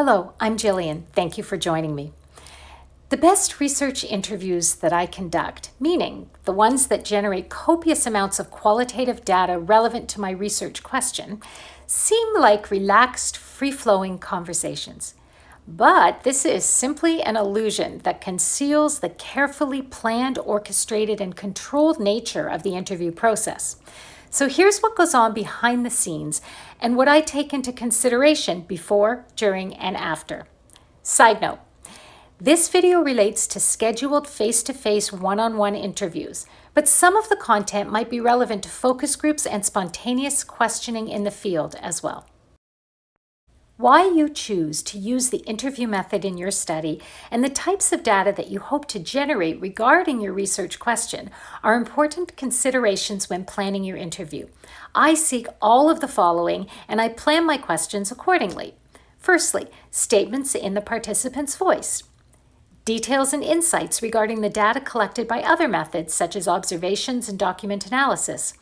Hello, I'm Jillian. Thank you for joining me. The best research interviews that I conduct, meaning the ones that generate copious amounts of qualitative data relevant to my research question, seem like relaxed, free-flowing conversations. But this is simply an illusion that conceals the carefully planned, orchestrated, and controlled nature of the interview process. So here's what goes on behind the scenes and what I take into consideration before, during, and after. Side note, this video relates to scheduled face-to-face one-on-one interviews, but some of the content might be relevant to focus groups and spontaneous questioning in the field as well. Why you choose to use the interview method in your study and the types of data that you hope to generate regarding your research question are important considerations when planning your interview. I seek all of the following and I plan my questions accordingly. Firstly, statements in the participant's voice. Details and insights regarding the data collected by other methods such as observations and document analysis.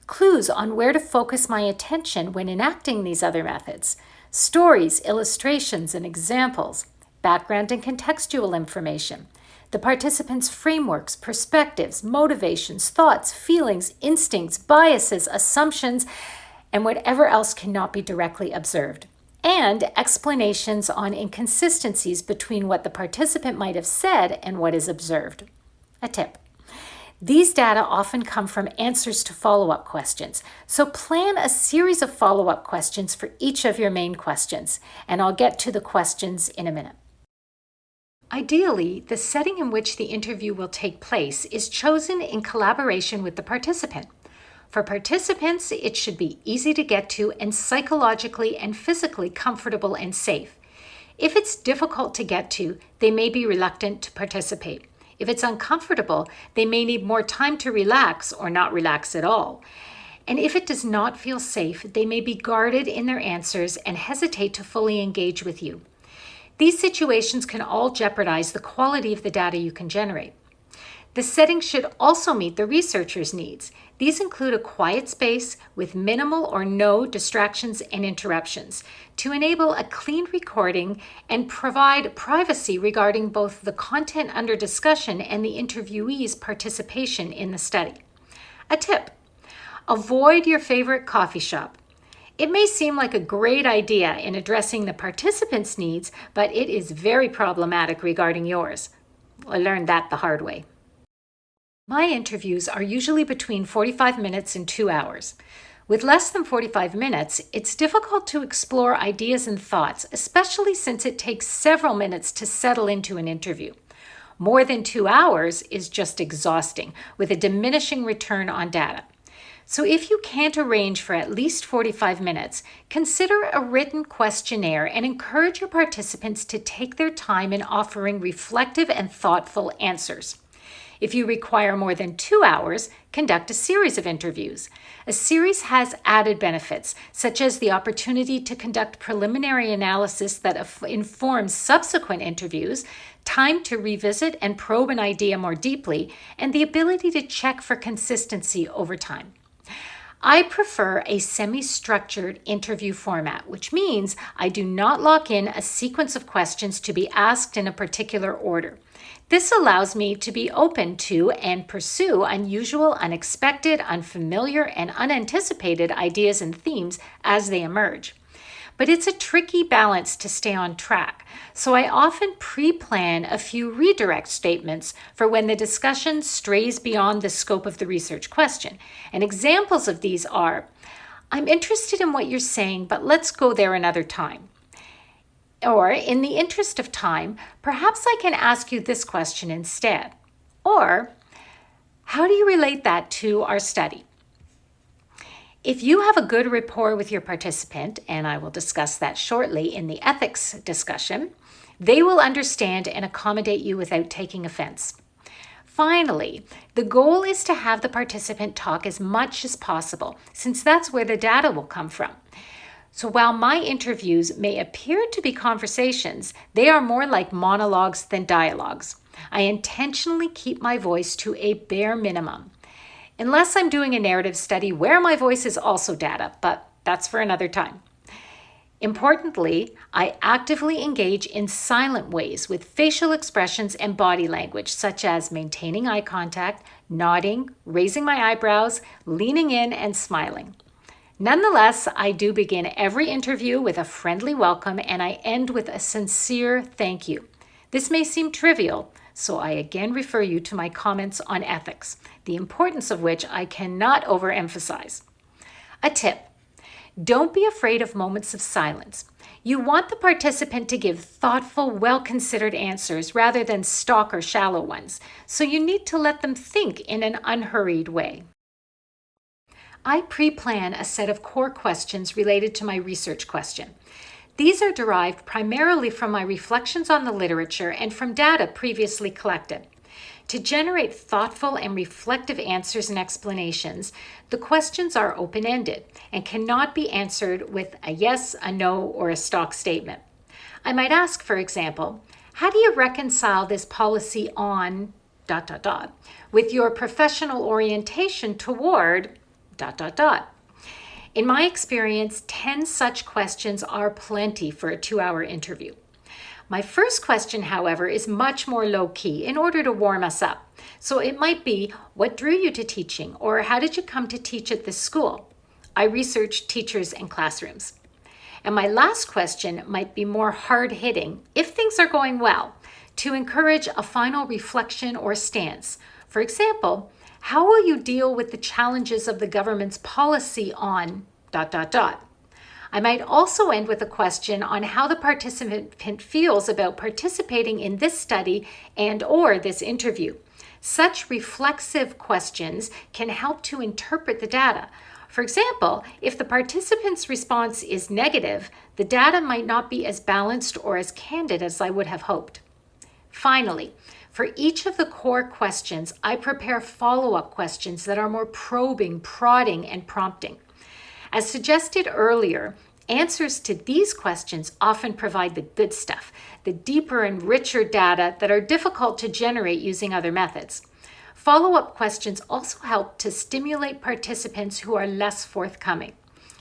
Clues on where to focus my attention when enacting these other methods. Stories, illustrations, and examples, background and contextual information, the participants' frameworks, perspectives, motivations, thoughts, feelings, instincts, biases, assumptions, and whatever else cannot be directly observed, and explanations on inconsistencies between what the participant might have said and what is observed. A tip. These data often come from answers to follow-up questions, so plan a series of follow-up questions for each of your main questions, and I'll get to the questions in a minute. Ideally, the setting in which the interview will take place is chosen in collaboration with the participant. For participants, it should be easy to get to and psychologically and physically comfortable and safe. If it's difficult to get to, they may be reluctant to participate. If it's uncomfortable, they may need more time to relax or not relax at all. And if it does not feel safe, they may be guarded in their answers and hesitate to fully engage with you. These situations can all jeopardize the quality of the data you can generate. The setting should also meet the researcher's needs. These include a quiet space with minimal or no distractions and interruptions to enable a clean recording and provide privacy regarding both the content under discussion and the interviewee's participation in the study. A tip: avoid your favorite coffee shop. It may seem like a great idea in addressing the participants' needs, but it is very problematic regarding yours. I learned that the hard way. My interviews are usually between 45 minutes and 2 hours. With less than 45 minutes, it's difficult to explore ideas and thoughts, especially since it takes several minutes to settle into an interview. More than 2 hours is just exhausting, with a diminishing return on data. So if you can't arrange for at least 45 minutes, consider a written questionnaire and encourage your participants to take their time in offering reflective and thoughtful answers. If you require more than 2 hours, conduct a series of interviews. A series has added benefits, such as the opportunity to conduct preliminary analysis that informs subsequent interviews, time to revisit and probe an idea more deeply, and the ability to check for consistency over time. I prefer a semi-structured interview format, which means I do not lock in a sequence of questions to be asked in a particular order. This allows me to be open to and pursue unusual, unexpected, unfamiliar, and unanticipated ideas and themes as they emerge. But it's a tricky balance to stay on track, so I often pre-plan a few redirect statements for when the discussion strays beyond the scope of the research question. And examples of these are, "I'm interested in what you're saying, but let's go there another time." Or, "In the interest of time, perhaps I can ask you this question instead." Or, "How do you relate that to our study?" If you have a good rapport with your participant, and I will discuss that shortly in the ethics discussion, they will understand and accommodate you without taking offense. Finally, the goal is to have the participant talk as much as possible, since that's where the data will come from. So while my interviews may appear to be conversations, they are more like monologues than dialogues. I intentionally keep my voice to a bare minimum, unless I'm doing a narrative study where my voice is also data, but that's for another time. Importantly, I actively engage in silent ways with facial expressions and body language, such as maintaining eye contact, nodding, raising my eyebrows, leaning in, and smiling. Nonetheless, I do begin every interview with a friendly welcome and I end with a sincere thank you. This may seem trivial, so I again refer you to my comments on ethics, the importance of which I cannot overemphasize. A tip: don't be afraid of moments of silence. You want the participant to give thoughtful, well-considered answers rather than stock or shallow ones, so you need to let them think in an unhurried way. I pre-plan a set of core questions related to my research question. These are derived primarily from my reflections on the literature and from data previously collected. To generate thoughtful and reflective answers and explanations, the questions are open-ended and cannot be answered with a yes, a no, or a stock statement. I might ask, for example, how do you reconcile this policy on ... with your professional orientation toward ... In my experience, 10 such questions are plenty for a 2-hour interview. My first question, however, is much more low-key in order to warm us up. So it might be, what drew you to teaching? Or how did you come to teach at this school? I research teachers and classrooms. And my last question might be more hard-hitting, if things are going well, to encourage a final reflection or stance. For example, how will you deal with the challenges of the government's policy on ... I might also end with a question on how the participant feels about participating in this study and/or this interview. Such reflexive questions can help to interpret the data. For example, if the participant's response is negative, the data might not be as balanced or as candid as I would have hoped. Finally, for each of the core questions, I prepare follow-up questions that are more probing, prodding, and prompting. As suggested earlier, answers to these questions often provide the good stuff, the deeper and richer data that are difficult to generate using other methods. Follow-up questions also help to stimulate participants who are less forthcoming.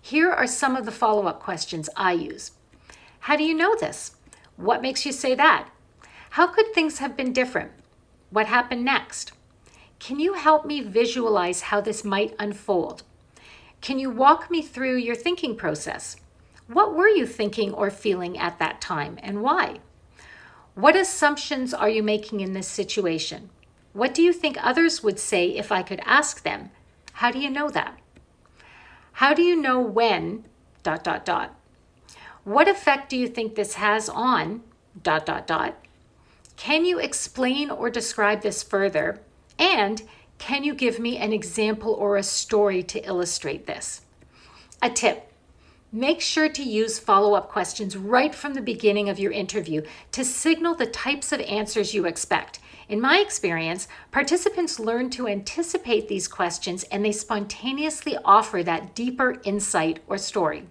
Here are some of the follow-up questions I use. How do you know this? What makes you say that? How could things have been different? What happened next? Can you help me visualize how this might unfold? Can you walk me through your thinking process? What were you thinking or feeling at that time and why? What assumptions are you making in this situation? What do you think others would say if I could ask them? How do you know that? How do you know when ... What effect do you think this has on ... Can you explain or describe this further? And can you give me an example or a story to illustrate this? A tip: make sure to use follow-up questions right from the beginning of your interview to signal the types of answers you expect. In my experience, participants learn to anticipate these questions and they spontaneously offer that deeper insight or story.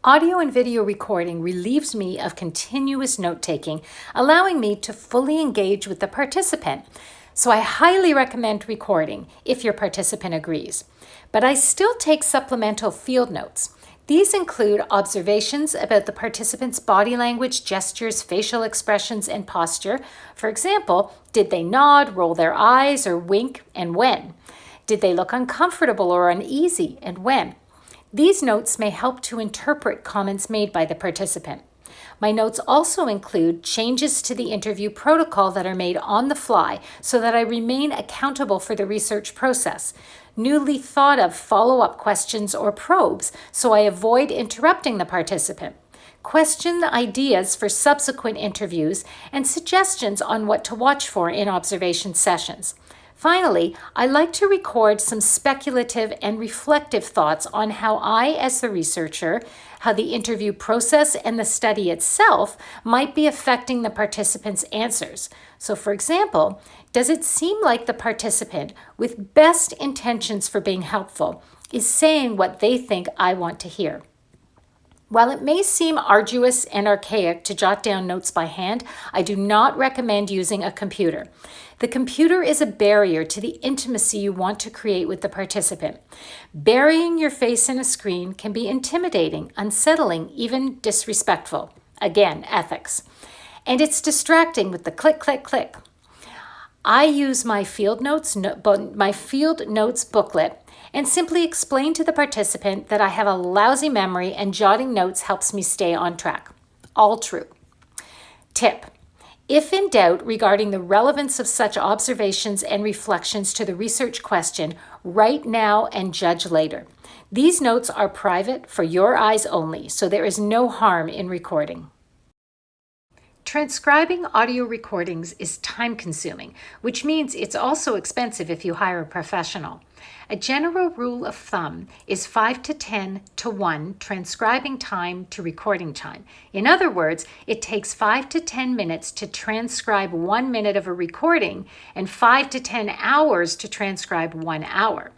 Audio and video recording relieves me of continuous note-taking, allowing me to fully engage with the participant. So I highly recommend recording if your participant agrees. But I still take supplemental field notes. These include observations about the participant's body language, gestures, facial expressions, and posture. For example, did they nod, roll their eyes, or wink, and when? Did they look uncomfortable or uneasy, and when? These notes may help to interpret comments made by the participant. My notes also include changes to the interview protocol that are made on the fly so that I remain accountable for the research process, newly thought of follow-up questions or probes so I avoid interrupting the participant, question ideas for subsequent interviews, and suggestions on what to watch for in observation sessions. Finally, I like to record some speculative and reflective thoughts on how I, as the researcher, how the interview process and the study itself might be affecting the participants' answers. So, for example, does it seem like the participant, with best intentions for being helpful, is saying what they think I want to hear? While it may seem arduous and archaic to jot down notes by hand, I do not recommend using a computer. The computer is a barrier to the intimacy you want to create with the participant. Burying your face in a screen can be intimidating, unsettling, even disrespectful. Again, ethics. And it's distracting with the click, click, click. I use my field notes booklet and simply explain to the participant that I have a lousy memory and jotting notes helps me stay on track. All true. Tip: if in doubt regarding the relevance of such observations and reflections to the research question, write now and judge later. These notes are private for your eyes only, so there is no harm in recording. Transcribing audio recordings is time-consuming, which means it's also expensive if you hire a professional. A general rule of thumb is 5 to 10 to 1 transcribing time to recording time. In other words, it takes 5 to 10 minutes to transcribe 1 minute of a recording and 5 to 10 hours to transcribe 1 hour.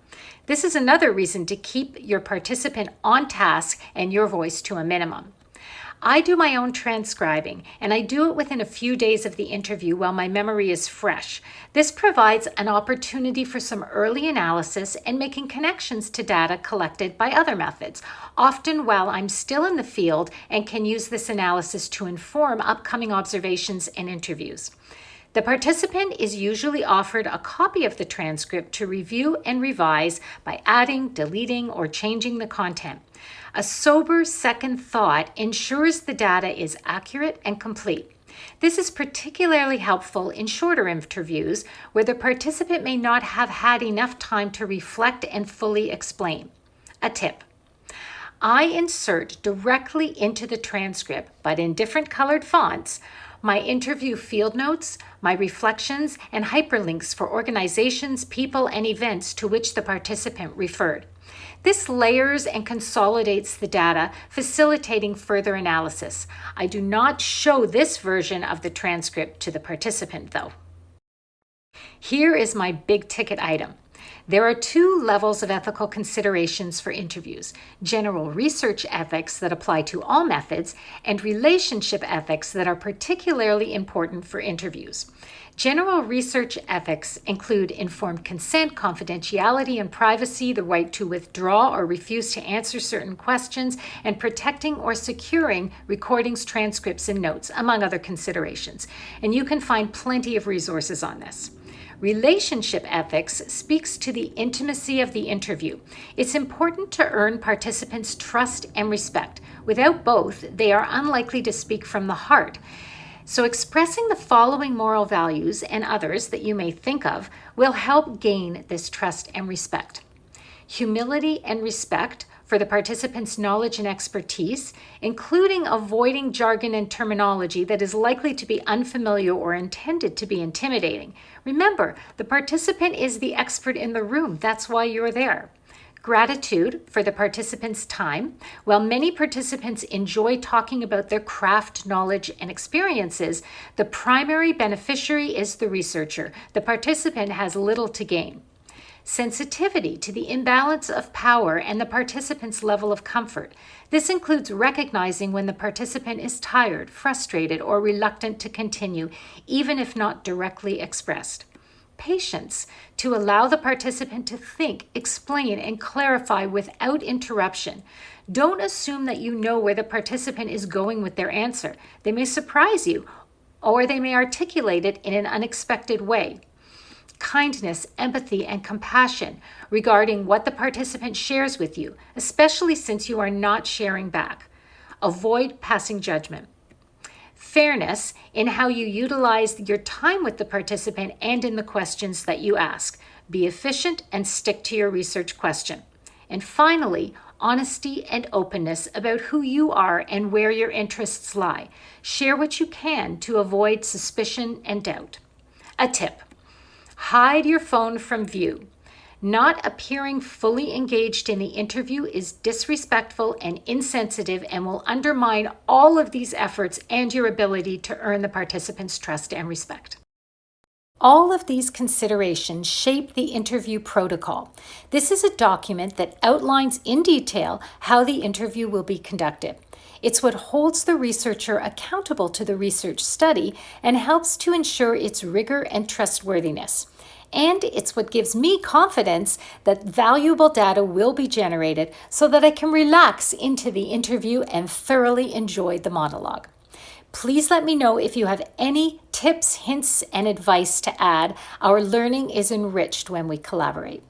This is another reason to keep your participant on task and your voice to a minimum. I do my own transcribing, and I do it within a few days of the interview while my memory is fresh. This provides an opportunity for some early analysis and making connections to data collected by other methods, often while I'm still in the field and can use this analysis to inform upcoming observations and interviews. The participant is usually offered a copy of the transcript to review and revise by adding, deleting, or changing the content. A sober second thought ensures the data is accurate and complete. This is particularly helpful in shorter interviews where the participant may not have had enough time to reflect and fully explain. A tip: I insert directly into the transcript, but in different colored fonts, my interview field notes, my reflections, and hyperlinks for organizations, people, and events to which the participant referred. This layers and consolidates the data, facilitating further analysis. I do not show this version of the transcript to the participant, though. Here is my big ticket item. There are 2 levels of ethical considerations for interviews: general research ethics that apply to all methods, and relationship ethics that are particularly important for interviews. General research ethics include informed consent, confidentiality and privacy, the right to withdraw or refuse to answer certain questions, and protecting or securing recordings, transcripts, and notes, among other considerations. And you can find plenty of resources on this. Relationship ethics speaks to the intimacy of the interview. It's important to earn participants' trust and respect. Without both, they are unlikely to speak from the heart. So expressing the following moral values and others that you may think of will help gain this trust and respect. Humility and respect for the participant's knowledge and expertise, including avoiding jargon and terminology that is likely to be unfamiliar or intended to be intimidating. Remember, the participant is the expert in the room. That's why you're there. Gratitude for the participant's time. While many participants enjoy talking about their craft, knowledge, and experiences, the primary beneficiary is the researcher. The participant has little to gain. Sensitivity to the imbalance of power and the participant's level of comfort. This includes recognizing when the participant is tired, frustrated, or reluctant to continue, even if not directly expressed. Patience to allow the participant to think, explain, and clarify without interruption. Don't assume that you know where the participant is going with their answer. They may surprise you, or they may articulate it in an unexpected way. Kindness, empathy, and compassion regarding what the participant shares with you, especially since you are not sharing back. Avoid passing judgment. Fairness in how you utilize your time with the participant and in the questions that you ask. Be efficient and stick to your research question. And finally, honesty and openness about who you are and where your interests lie. Share what you can to avoid suspicion and doubt. A tip: hide your phone from view. Not appearing fully engaged in the interview is disrespectful and insensitive and will undermine all of these efforts and your ability to earn the participants' trust and respect. All of these considerations shape the interview protocol. This is a document that outlines in detail how the interview will be conducted. It's what holds the researcher accountable to the research study and helps to ensure its rigor and trustworthiness. And it's what gives me confidence that valuable data will be generated so that I can relax into the interview and thoroughly enjoy the monologue. Please let me know if you have any tips, hints, and advice to add. Our learning is enriched when we collaborate.